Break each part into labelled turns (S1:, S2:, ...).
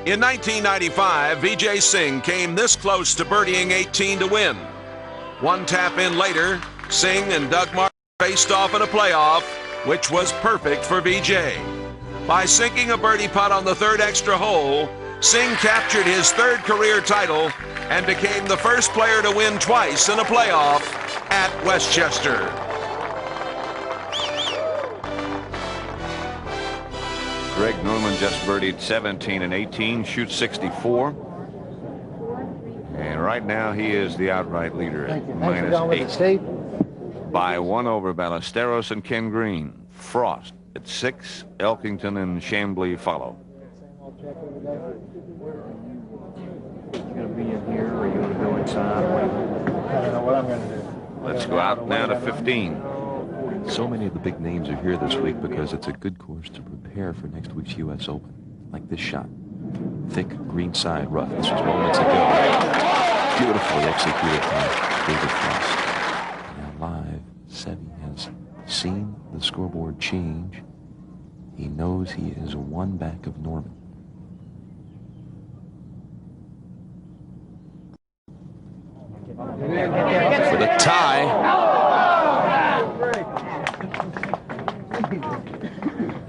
S1: In 1995, Vijay Singh came this close to birdieing 18 to win. One tap in later, Singh and Doug Martin faced off in a playoff, which was perfect for Vijay. By sinking a birdie putt on the third extra hole, Singh captured his third career title and became the first player to win twice in a playoff at Westchester.
S2: Greg Norman just birdied 17 and 18, shoots 64. And right now he is the outright leader at -8. By 1 over Ballesteros and Ken Green. Frost at 6, Elkington and Chambly follow.
S3: You gonna be in here or you gonna go inside?
S4: I don't know what I'm gonna do.
S2: Let's go out now to 15.
S5: So many of the big names are here this week because it's a good course to prepare for next week's U.S. Open. Like this shot. Thick greenside rough. This was moments ago. Beautifully executed by David Frost. Now live, Seve has seen the scoreboard change. He knows he is one back of Norman. For the tie.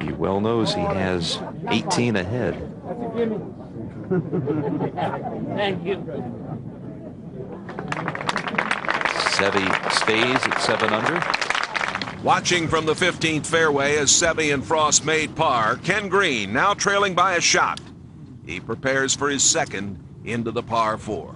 S5: He well knows he has 18 ahead.
S3: Thank you.
S5: Seve stays at 7 under.
S1: Watching from the 15th fairway as Seve and Frost made par, Ken Green now trailing by a shot. He prepares for his second into the par 4.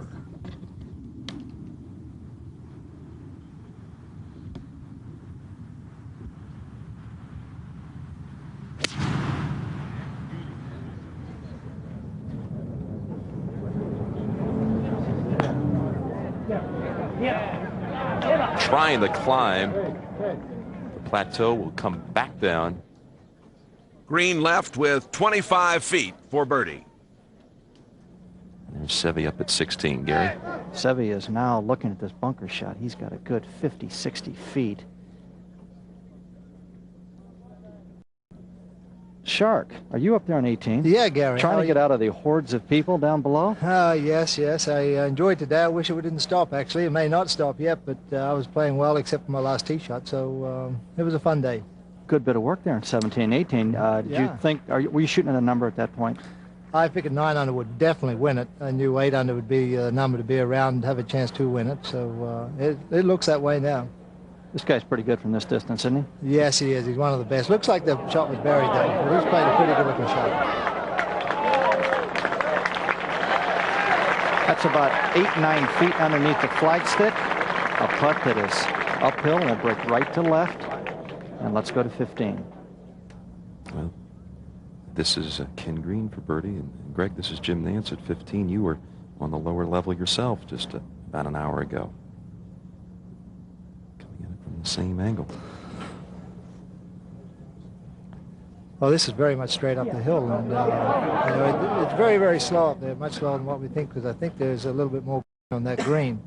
S5: Trying to climb. The plateau will come back down.
S1: Green left with 25 feet for birdie.
S5: There's Seve up at 16, Gary.
S3: Seve is now looking at this bunker shot. He's got a good 50, 60 feet. Shark, are you up there on 18?
S4: Yeah, Gary.
S3: Trying to get out of the hordes of people down below?
S4: Yes. I enjoyed today. I wish it didn't stop, actually. It may not stop yet, but I was playing well except for my last tee shot, so it was a fun day.
S3: Good bit of work there in 17, 18. Did you think, were you shooting at a number at that point?
S4: I figured 9 under would definitely win it. I knew 8 under would be a number to be around and have a chance to win it, so it looks that way now.
S3: This guy's pretty good from this distance, isn't he?
S4: Yes, he is. He's one of the best. Looks like the shot was buried, though, but he's played a pretty good-looking shot.
S3: That's about 8, 9 feet underneath the flagstick. A putt that is uphill and will break right to left. And let's go to 15.
S5: Well, this is Ken Green for birdie. And Greg, this is Jim Nance at 15. You were on the lower level yourself just about an hour ago. From the same angle.
S4: Well, this is very much straight up the hill, and it's very, very slow up there, much slower than what we think, because I think there's a little bit more on that green.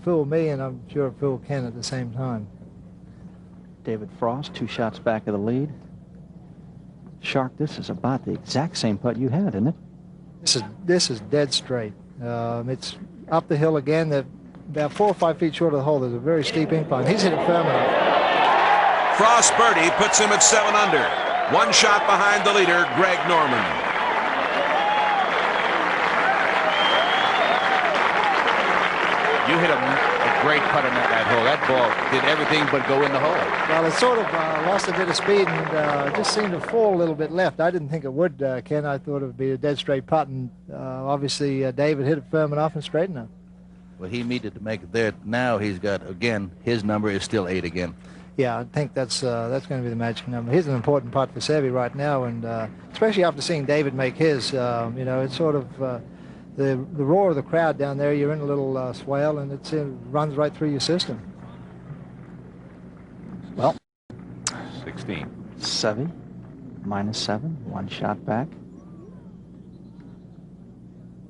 S4: Fooled me, and I'm sure it fooled Ken at the same time.
S3: David Frost, 2 shots back of the lead. Shark, this is about the exact same putt you had, isn't it?
S4: This is dead straight. It's up the hill again. They're about 4 or 5 feet short of the hole. There's a very steep incline. He's hit it firm enough.
S1: Frost birdie puts him at 7 under. 1 shot behind the leader, Greg Norman.
S6: You hit a great putt in that hole. That ball did everything but go in the hole.
S4: Well, it sort of lost a bit of speed and just seemed to fall a little bit left. I didn't think it would, Ken. I thought it would be a dead straight putt, and obviously David hit it firm enough and straight enough.
S6: Well, he needed to make it there. Now he's got, again, his number is still 8 again.
S4: Yeah, I think that's going to be the magic number. Here's an important putt for Seve right now, and especially after seeing David make his. It's sort of the roar of the crowd down there. You're in a little swale, and it runs right through your system.
S3: Well,
S2: 16.
S3: Seve, -7, 1 shot back.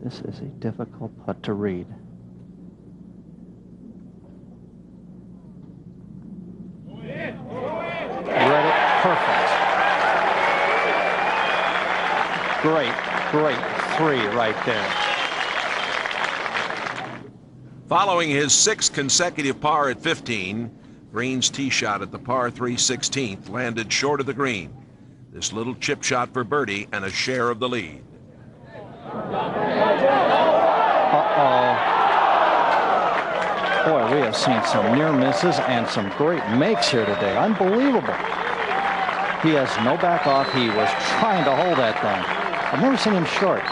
S3: This is a difficult putt to read. Read it perfect. Great 3 right there.
S1: Following his 6th consecutive par at 15, Green's tee shot at the par 3 16th landed short of the green. This little chip shot for birdie and a share of the lead.
S3: Boy, we have seen some near misses and some great makes here today. Unbelievable. He has no back off. He was trying to hold that thing. I've never seen him short.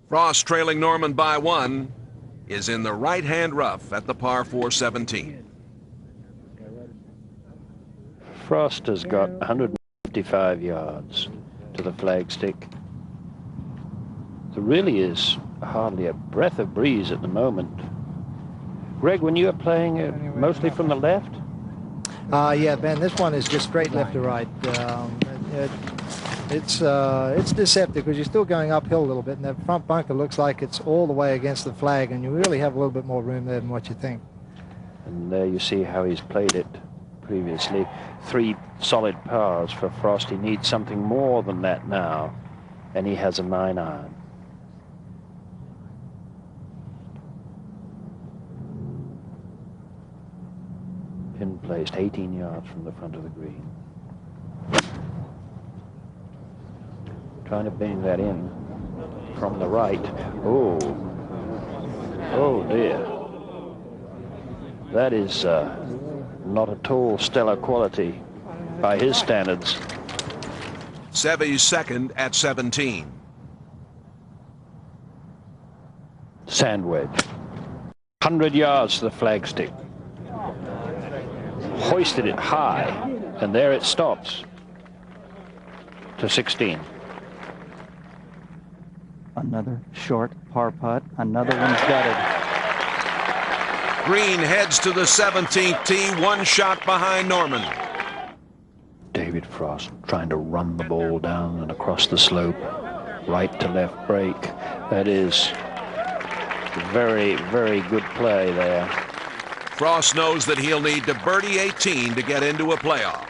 S1: Frost, trailing Norman by 1, is in the right-hand rough at the par 4 17.
S7: Frost has got 155 yards to the flagstick. There really is hardly a breath of breeze at the moment. Greg, when you are playing mostly from the left?
S4: Yeah, Ben, this one is just straight left to right. It's deceptive because you're still going uphill a little bit, and that front bunker looks like it's all the way against the flag, and you really have a little bit more room there than what you think. And
S7: there you see how he's played it previously. 3 solid pars for Frost. He needs something more than that now, and he has a 9-iron. Pin placed 18 yards from the front of the green. Trying to bang that in from the right. Oh dear. That is not at all stellar quality by his standards.
S1: Seve's second at 17.
S7: Sand wedge. 100 yards to the flagstick. Hoisted it high, and there it stops to 16.
S3: Another short par putt. Another one's gutted.
S1: Green heads to the 17th tee, 1 shot behind Norman.
S7: David Frost trying to run the ball down and across the slope, right to left break. That is very, very good play there.
S1: Frost knows that he'll need to birdie 18 to get into a playoff.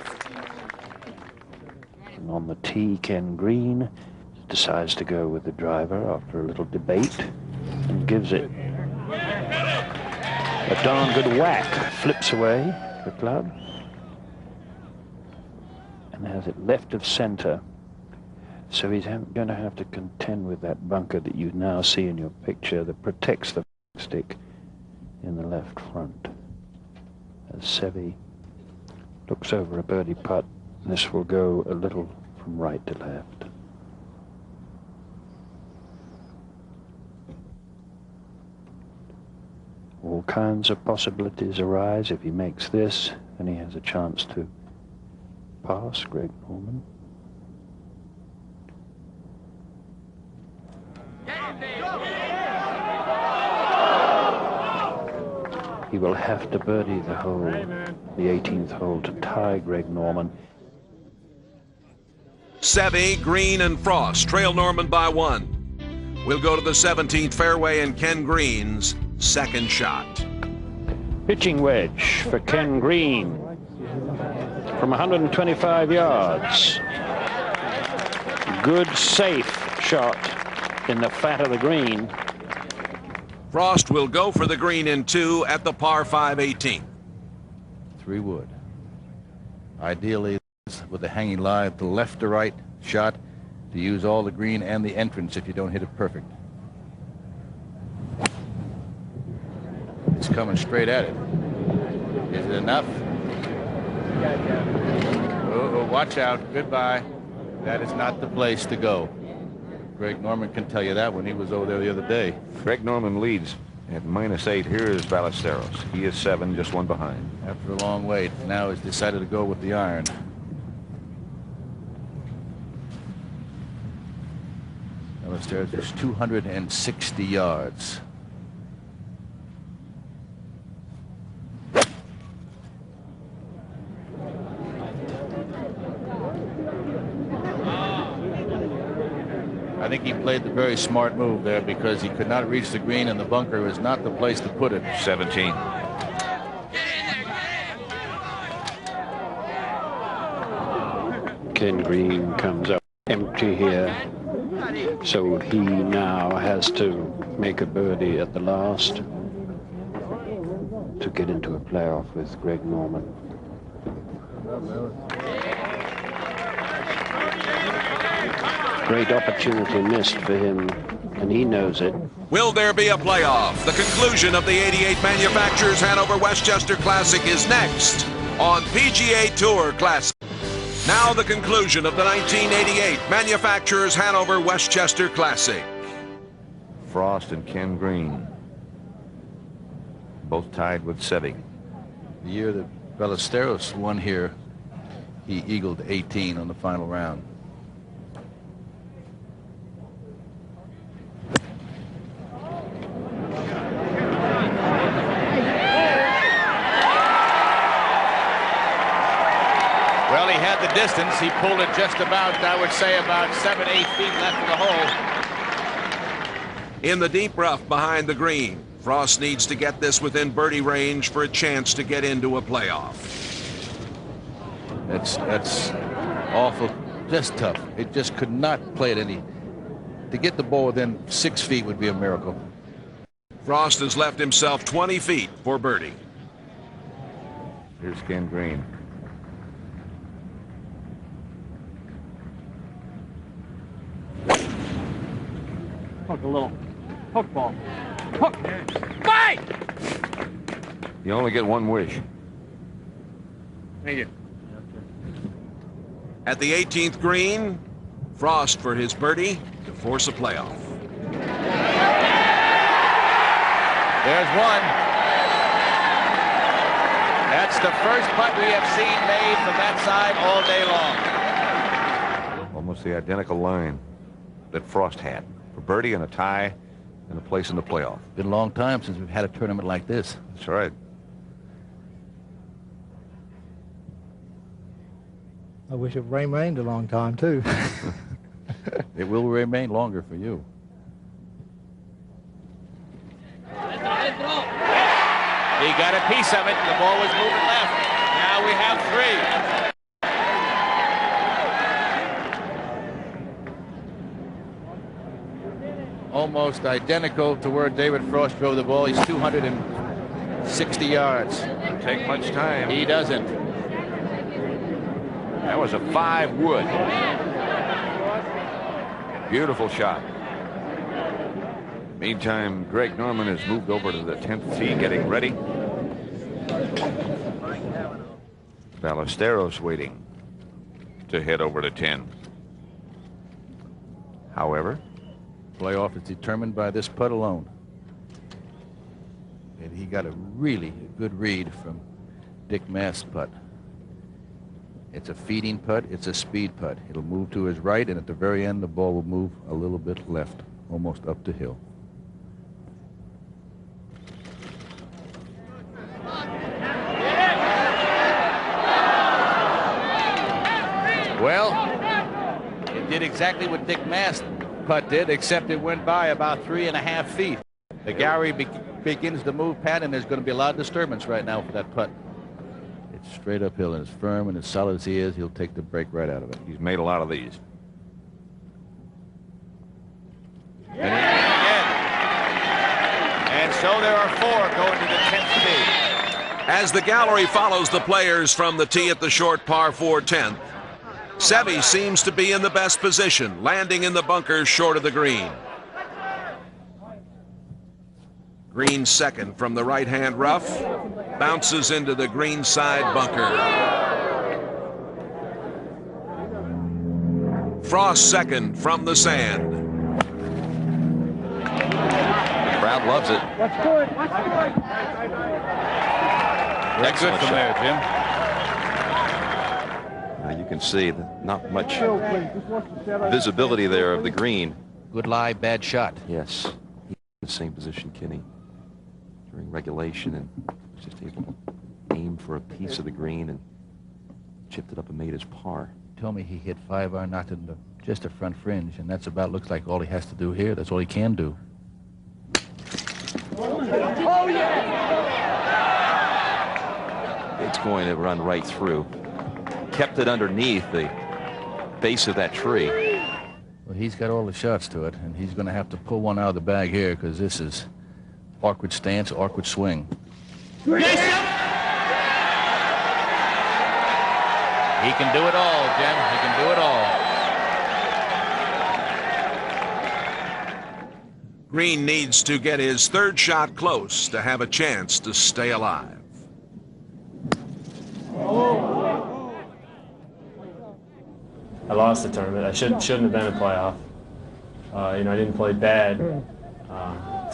S7: And on the tee, Ken Green decides to go with the driver after a little debate and gives it a darn good whack. Flips away the club and has it left of center. So he's going to have to contend with that bunker that you now see in your picture that protects the stick in the left front. As Seve looks over a birdie putt, this will go a little from right to left. All kinds of possibilities arise. If he makes this, then he has a chance to pass Greg Norman. He will have to birdie the hole, the 18th hole, to tie Greg Norman.
S1: Seve, Green, and Frost trail Norman by 1. We'll go to the 17th fairway and Ken Green's second shot.
S7: Pitching wedge for Ken Green from 125 yards. Good, safe shot in the fat of the green.
S1: Frost will go for the green in 2 at the par 5 18.
S6: 3 wood. Ideally, with a hanging lie at the left to right shot, to use all the green and the entrance if you don't hit it perfect. It's coming straight at it. Is it enough? Oh, watch out. Goodbye. That is not the place to go. Greg Norman can tell you that when he was over there the other day.
S2: Greg Norman leads at -8. Here is Ballesteros. He is 7, just 1 behind.
S6: After a long wait, now he's decided to go with the iron. Ballesteros is 260 yards. I think he played the very smart move there because he could not reach the green and the bunker was not the place to put it.
S2: 17.
S7: Ken Green comes up empty here. So he now has to make a birdie at the last to get into a playoff with Greg Norman. Great opportunity missed for him, and he knows it.
S1: Will there be a playoff? The conclusion of the 88 Manufacturers Hanover Westchester Classic is next on PGA Tour Classic. Now the conclusion of the 1988 Manufacturers Hanover Westchester Classic.
S2: Frost and Ken Green, both tied with Seve.
S6: The year that Ballesteros won here, he eagled 18 on the final round. Well, he had the distance. He pulled it just about, I would say, about 7-8 feet left of the hole.
S1: In the deep rough behind the green, Frost needs to get this within birdie range for a chance to get into a playoff.
S6: That's awful, just tough. It just could not play it any. To get the ball within 6 feet would be a miracle.
S1: Frost has left himself 20 feet for birdie.
S2: Here's Ken Green.
S3: Hook a little. Hook ball. Hook. Bye!
S2: You only get one wish.
S3: Thank you.
S1: At the 18th green, Frost for his birdie to force a playoff.
S6: There's one. That's the first putt we have seen made from that side all day long.
S2: Almost the identical line that Frost had for birdie and a tie and a place in the playoff.
S6: Been a long time since we've had a tournament like this.
S2: That's right.
S4: I wish it rained a long time, too.
S6: It will remain longer for you. He got a piece of it. The ball was moving left. Now we have 3. Almost identical to where David Frost drove the ball. He's 260 yards.
S2: Doesn't take much time.
S6: He doesn't.
S2: That was a 5 wood. Beautiful shot. Meantime, Greg Norman has moved over to the 10th tee, getting ready. Ballesteros waiting to head over to 10. However,
S6: Playoff is determined by this putt alone. And he got a really good read from Dick Mast's putt. It's a feeding putt. It's a speed putt. It'll move to his right, and at the very end, the ball will move a little bit left, almost up the hill. Well, it did exactly what Dick Mast's putt did, except it went by about 3.5 feet. The Gary begins to move, Pat, and there's going to be a lot of disturbance right now for that putt. It's straight uphill, and as firm and as solid as he is, he'll take the break right out of it.
S2: he's made a lot of these.
S6: And he did again. And so there are 4 going to the 10th tee.
S1: As the gallery follows the players from the tee at the short par 4 10th, Seve seems to be in the best position, landing in the bunkers short of the green. Green second from the right-hand rough, bounces into the green side bunker. Frost second from the sand.
S5: The crowd loves it.
S3: Watch good. Watch good.
S6: Very good from there, Jim.
S5: Now you can see that not much visibility there of the green.
S6: Good lie, bad shot.
S5: Yes, he's in the same position, Kenny, during regulation, and was just able to aim for a piece of the green and chipped it up and made his par.
S6: Told me he hit 5-iron, knocked it into just a front fringe, and that's about looks like all he has to do here. That's all he can do.
S3: Oh, yeah!
S5: It's going to run right through. Kept it underneath the base of that tree.
S6: he's got all the shots to it, and he's going to have to pull one out of the bag here because this is awkward stance, awkward swing. He can do it all, Jim. He can do it all.
S1: Green needs to get his third shot close to have a chance to stay alive.
S8: I lost the tournament. I shouldn't have been a playoff. You know, I didn't play bad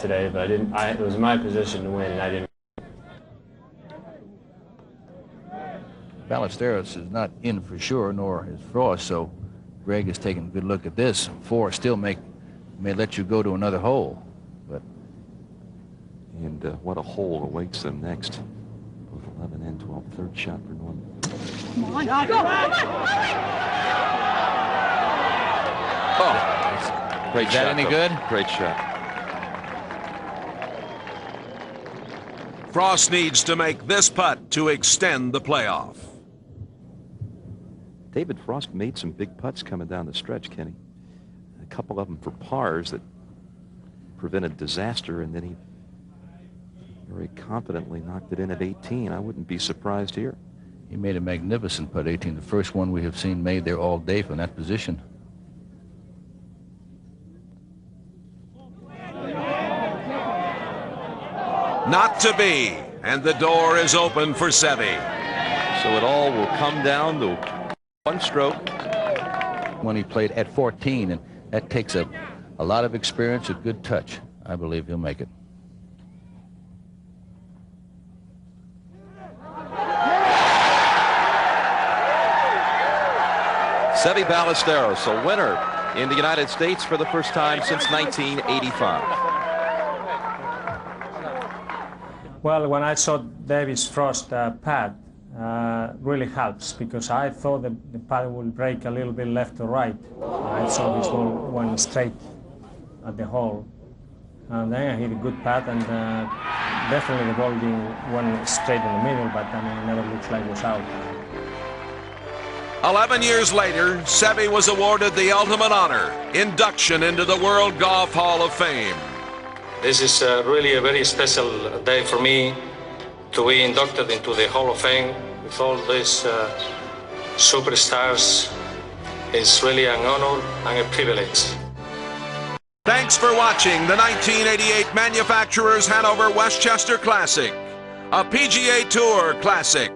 S8: today, but it was my position to win, and I didn't.
S6: Ballesteros is not in for sure, nor is Frost, so Greg is taking a good look at this. Forrest still may let you go to another hole, but
S5: what a hole awaits them next. Both 11 and 12. Third shot for Norman.
S9: Come on, go!
S5: Oh, great
S6: is
S5: shot.
S6: That any good?
S5: Great shot.
S1: Frost needs to make this putt to extend the playoff.
S5: David Frost made some big putts coming down the stretch, Kenny. A couple of them for pars that prevented disaster, and then he very confidently knocked it in at 18. I wouldn't be surprised here.
S6: He made a magnificent putt, 18, the first one we have seen made there all day from that position.
S1: Not to be, and the door is open for Seve.
S5: So it all will come down to one stroke.
S6: When he played at 14, and that takes a lot of experience, a good touch. I believe he'll make it.
S5: Seve Ballesteros, a winner in the United States for the first time since 1985.
S10: Well, when I saw David Frost pad, really helps, because I thought the pad would break a little bit left to right. I saw his ball went straight at the hole, and then I hit a good pad, and definitely the ball went straight in the middle, but I mean, it never looks like it was out.
S1: 11 years later, Seve was awarded the ultimate honor, induction into the World Golf Hall of Fame.
S11: This is really a very special day for me to be inducted into the Hall of Fame with all these superstars. It's really an honor and a privilege.
S1: Thanks for watching the 1988 Manufacturers Hanover Westchester Classic, a PGA Tour Classic.